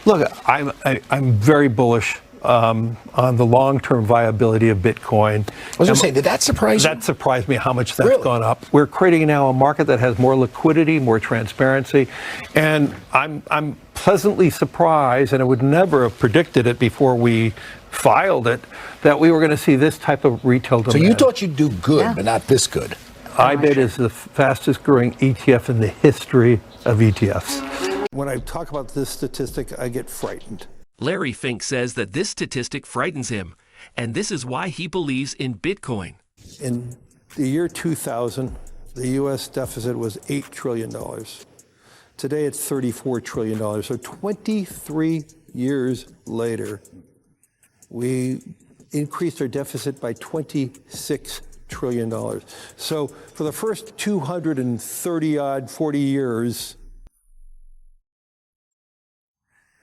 Look, I'm very bullish on the long-term viability of Bitcoin. I was going to say, did that surprise you? That surprised me how much that's Really? gone up. We're creating now a market that has more liquidity, more transparency, and I'm pleasantly surprised, and I would never have predicted it before we filed it, that we were going to see this type of retail demand. So you thought you'd do good, but not this good. IBIT is the fastest growing ETF in the history of ETFs. When I talk about this statistic, I get frightened. Larry Fink says that this statistic frightens him, and this is why he believes in Bitcoin. In the year 2000, the U.S. deficit was $8 trillion. Today it's $34 trillion. So 23 years later, we increased our deficit by $26 trillion. So for the first 40 years,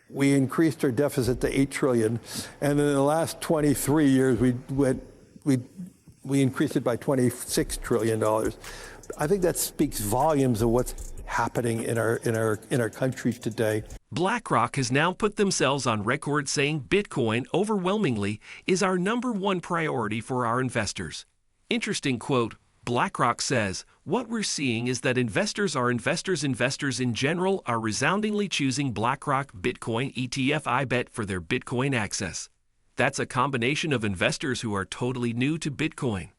we increased our deficit to $8 trillion, and in the last 23 years, we increased it by $26 trillion. I think that speaks volumes of what's happening in our country today. BlackRock has now put themselves on record saying Bitcoin overwhelmingly is our #1 priority for our investors. Interesting quote. BlackRock says, what we're seeing is that investors in general are resoundingly choosing BlackRock Bitcoin ETF IBET for their Bitcoin access. That's a combination of investors who are totally new to Bitcoin,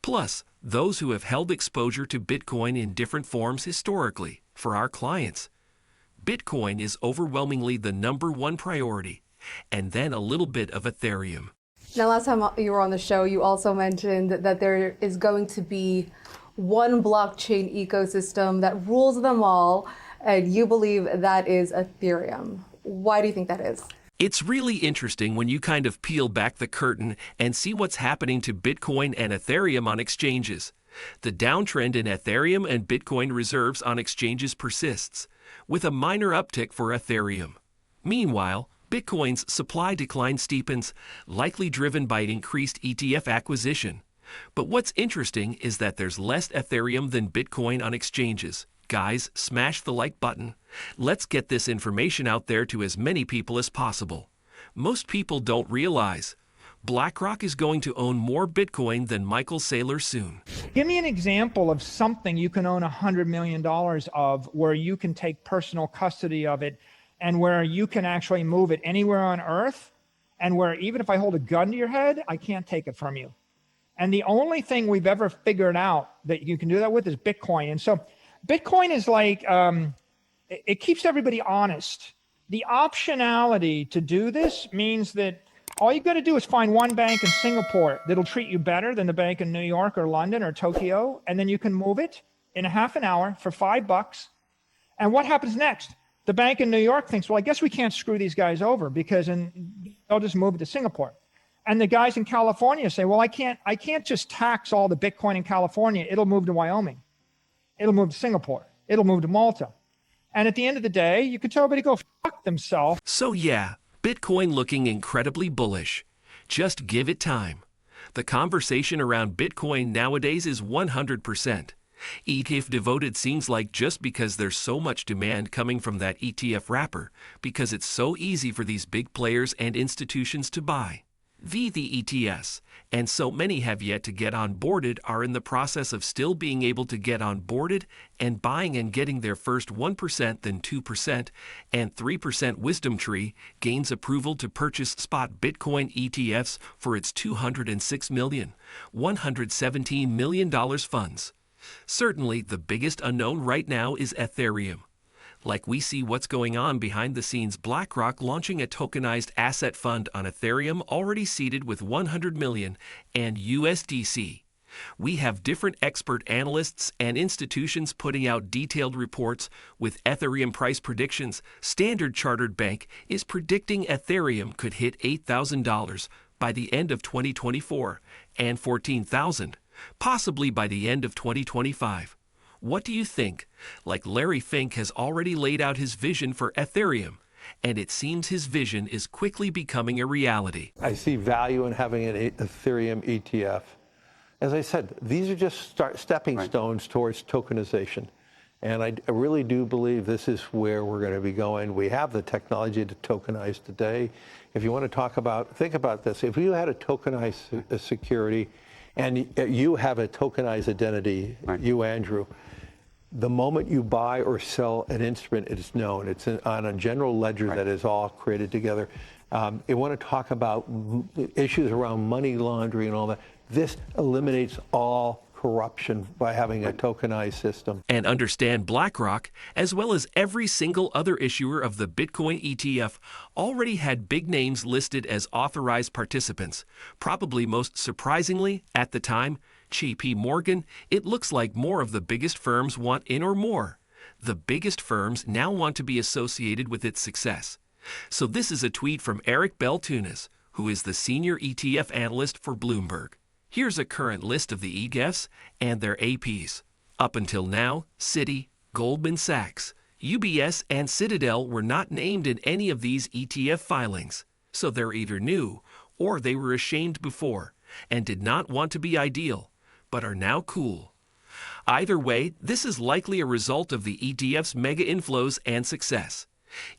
plus those who have held exposure to Bitcoin in different forms historically. For our clients, Bitcoin is overwhelmingly the #1 priority, and then a little bit of Ethereum. Now, last time you were on the show, you also mentioned that there is going to be one blockchain ecosystem that rules them all, and you believe that is Ethereum. Why do you think that is? It's really interesting when you kind of peel back the curtain and see what's happening to Bitcoin and Ethereum on exchanges. The downtrend in Ethereum and Bitcoin reserves on exchanges persists, with a minor uptick for Ethereum. Meanwhile, Bitcoin's supply decline steepens, likely driven by increased ETF acquisition. But what's interesting is that there's less Ethereum than Bitcoin on exchanges. Guys, smash the like button. Let's get this information out there to as many people as possible. Most people don't realize BlackRock is going to own more Bitcoin than Michael Saylor soon. Give me an example of something you can own $100 million of where you can take personal custody of it and where you can actually move it anywhere on earth, and where even if I hold a gun to your head, I can't take it from you. And the only thing we've ever figured out that you can do that with is Bitcoin. And so Bitcoin is like, it keeps everybody honest. The optionality to do this means that all you got to do is find one bank in Singapore that'll treat you better than the bank in New York or London or Tokyo, and then you can move it in a half an hour for $5. And what happens next? The bank in New York thinks, well, I guess we can't screw these guys over because they'll just move it to Singapore. And the guys in California say, well, I can't just tax all the Bitcoin in California. It'll move to Wyoming. It'll move to Singapore. It'll move to Malta. And at the end of the day, you can tell everybody to go fuck themselves. So yeah, Bitcoin looking incredibly bullish. Just give it time. The conversation around Bitcoin nowadays is 100%. ETF devoted seems like just because there's so much demand coming from that ETF wrapper, because it's so easy for these big players and institutions to buy. The ETFs, and so many have yet to get onboarded, are in the process of still being able to get onboarded and buying and getting their first 1%, then 2%, and 3% wisdom tree gains approval to purchase spot Bitcoin ETFs for its $206 million, $117 million funds. Certainly, the biggest unknown right now is Ethereum. Like we see what's going on behind the scenes, BlackRock launching a tokenized asset fund on Ethereum already seeded with $100 million and USDC. We have different expert analysts and institutions putting out detailed reports with Ethereum price predictions. Standard Chartered Bank is predicting Ethereum could hit $8,000 by the end of 2024 and $14,000. Possibly by the end of 2025. What do you think? Like Larry Fink has already laid out his vision for Ethereum, and it seems his vision is quickly becoming a reality. I see value in having an Ethereum ETF. As I said, these are just stepping stones towards tokenization. And I really do believe this is where we're going to be going. We have the technology to tokenize today. If you want to talk about, think about this. If you had a tokenized security and you have a tokenized identity, you, Andrew, the moment you buy or sell an instrument, it's known. It's on a general ledger that is all created together. You want to talk about issues around money laundering and all that. This eliminates all corruption by having a tokenized system. And understand BlackRock, as well as every single other issuer of the Bitcoin ETF, already had big names listed as authorized participants. Probably most surprisingly, at the time, JP Morgan, it looks like more of the biggest firms want in or more. The biggest firms now want to be associated with its success. So this is a tweet from Eric Beltunis, who is the senior ETF analyst for Bloomberg. Here's a current list of the ETFs and their APs. Up until now, Citi, Goldman Sachs, UBS, and Citadel were not named in any of these ETF filings, so they're either new or they were ashamed before and did not want to be ideal, but are now cool. Either way, this is likely a result of the ETF's mega inflows and success.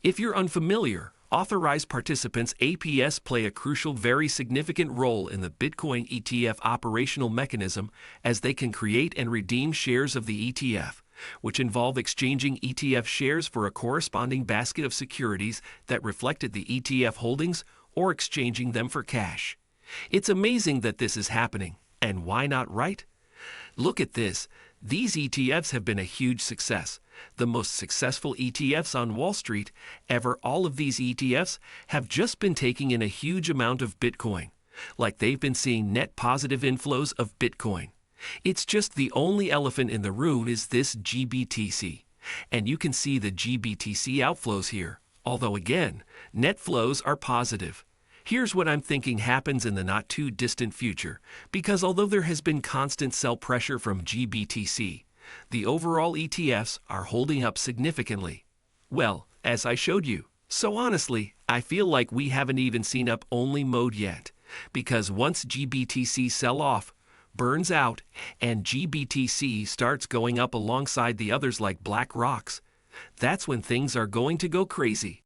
If you're unfamiliar, authorized participants APS play a crucial, very significant role in the Bitcoin ETF operational mechanism, as they can create and redeem shares of the ETF, which involve exchanging ETF shares for a corresponding basket of securities that reflected the ETF holdings, or exchanging them for cash. It's amazing that this is happening, and why not, right? Look at this. These ETFs have been a huge success. The most successful ETFs on Wall Street ever. All of these ETFs have just been taking in a huge amount of Bitcoin, like they've been seeing net positive inflows of Bitcoin. It's just the only elephant in the room is this GBTC. And you can see the GBTC outflows here, although again, net flows are positive. Here's what I'm thinking happens in the not-too-distant future, because although there has been constant sell pressure from GBTC, the overall ETFs are holding up significantly. Well, as I showed you. So honestly, I feel like we haven't even seen up-only mode yet, because once GBTC sell-off, burns out, and GBTC starts going up alongside the others like BlackRock's, that's when things are going to go crazy.